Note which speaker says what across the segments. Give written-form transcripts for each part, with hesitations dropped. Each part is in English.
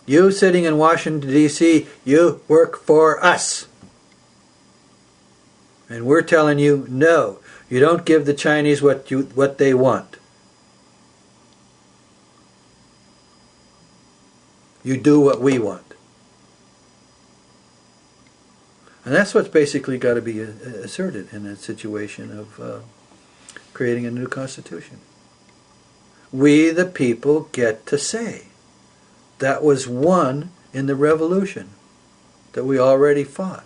Speaker 1: You sitting in Washington, D.C., you work for us. And we're telling you, no, you don't give the Chinese what they want. You do what we want. And that's what's basically got to be asserted in a situation of creating a new constitution. We, the people, get to say. That was won in the revolution that we already fought.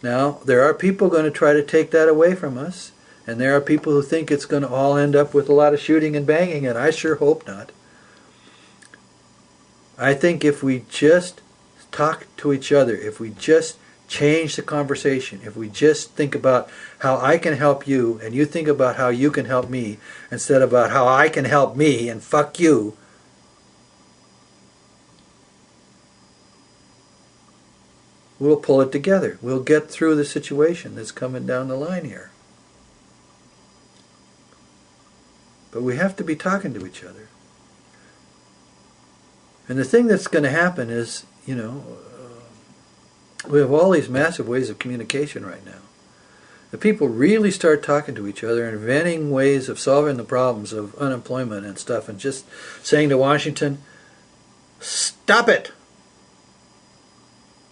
Speaker 1: Now, there are people going to try to take that away from us, and there are people who think it's going to all end up with a lot of shooting and banging, and I sure hope not. I think if we just talk to each other, if we just change the conversation, if we just think about how I can help you and you think about how you can help me instead of about how I can help me and fuck you, we'll pull it together. We'll get through the situation that's coming down the line here. But we have to be talking to each other. And the thing that's going to happen is, we have all these massive ways of communication right now. If people really start talking to each other and inventing ways of solving the problems of unemployment and stuff and just saying to Washington, stop it!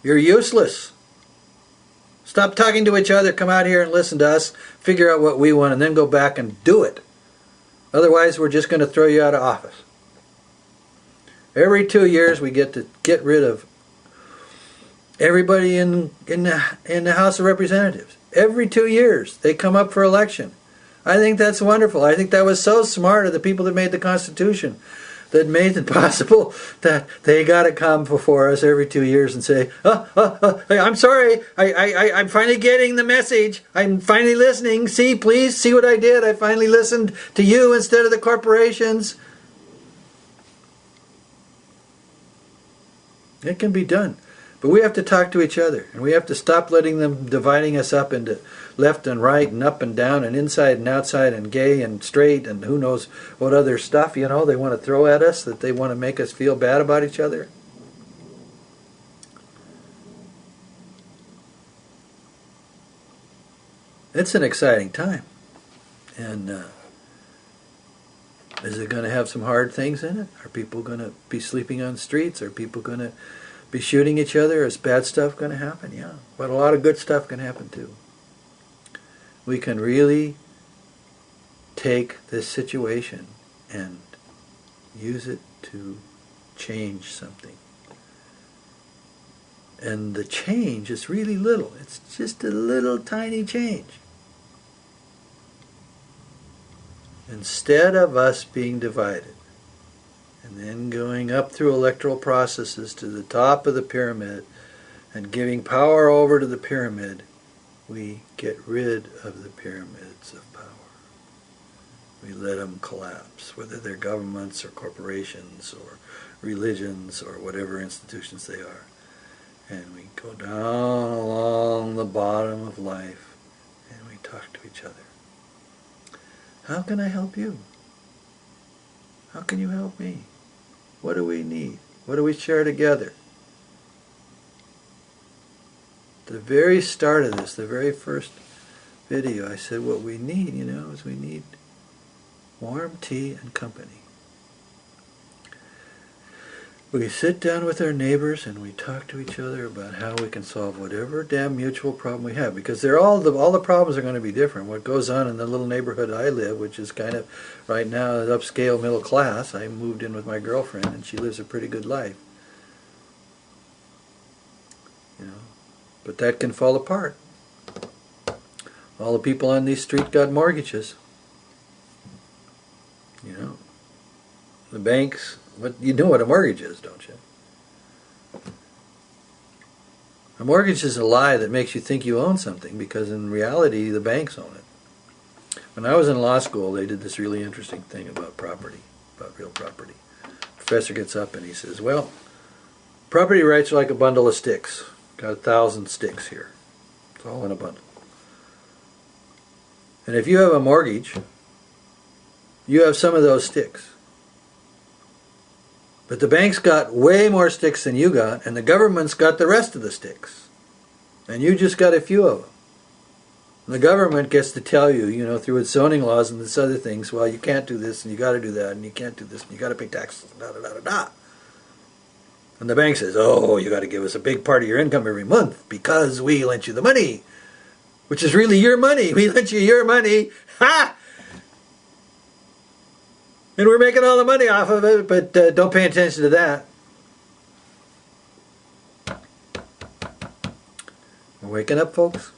Speaker 1: You're useless. Stop talking to each other, come out here and listen to us, figure out what we want, and then go back and do it. Otherwise, we're just going to throw you out of office. Every 2 years, we get to get rid of everybody in the House of Representatives. Every 2 years, they come up for election. I think that's wonderful. I think that was so smart of the people that made the Constitution, that made it possible that they got to come before us every 2 years and say, I'm sorry, I'm finally getting the message. I'm finally listening. See, please, see what I did. I finally listened to you instead of the corporations. It can be done. But we have to talk to each other, and we have to stop letting them dividing us up into left and right and up and down and inside and outside and gay and straight and who knows what other stuff, they want to throw at us, that they want to make us feel bad about each other. It's an exciting time. And is it going to have some hard things in it? Are people going to be sleeping on streets? Are people going to be shooting each other? Is bad stuff going to happen? Yeah. But a lot of good stuff can happen too. We can really take this situation and use it to change something. And the change is really little. It's just a little tiny change. Instead of us being divided and then going up through electoral processes to the top of the pyramid and giving power over to the pyramid, we get rid of the pyramids of power. We let them collapse, whether they're governments or corporations or religions or whatever institutions they are. And we go down along the bottom of life and we talk to each other. How can I help you? How can you help me? What do we need? What do we share together? The very start of this, the very first video, I said what we need, is we need warm tea and company. We sit down with our neighbors and we talk to each other about how we can solve whatever damn mutual problem we have, because all the problems are going to be different. What goes on in the little neighborhood I live, which is kind of right now an upscale middle class. I moved in with my girlfriend and she lives a pretty good life. But that can fall apart. All the people on these streets got mortgages. The banks. You know what a mortgage is, don't you? A mortgage is a lie that makes you think you own something, because in reality the banks own it. When I was in law school, they did this really interesting thing about property, about real property. The professor gets up and he says, well, property rights are like a bundle of sticks. Got 1,000 sticks here. It's all in a bundle. And if you have a mortgage, you have some of those sticks. But the bank's got way more sticks than you got, and the government's got the rest of the sticks. And you just got a few of them. And the government gets to tell you, you know, through its zoning laws and this other things, well, you can't do this, and you got to do that, and you can't do this, and you got to pay taxes, da da da da da. And the bank says, oh, you got to give us a big part of your income every month because we lent you the money, which is really your money. We lent you your money. Ha! And we're making all the money off of it, but don't pay attention to that. We're waking up, folks.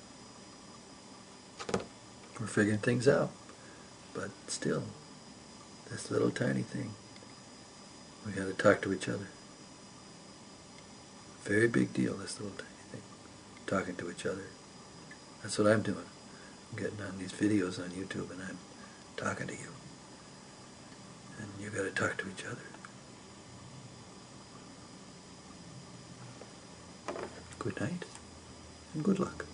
Speaker 1: We're figuring things out. But still, this little tiny thing, we got to talk to each other. Very big deal, this little tiny thing. Talking to each other. That's what I'm doing. I'm getting on these videos on YouTube and I'm talking to you. And you got to talk to each other. Good night and good luck.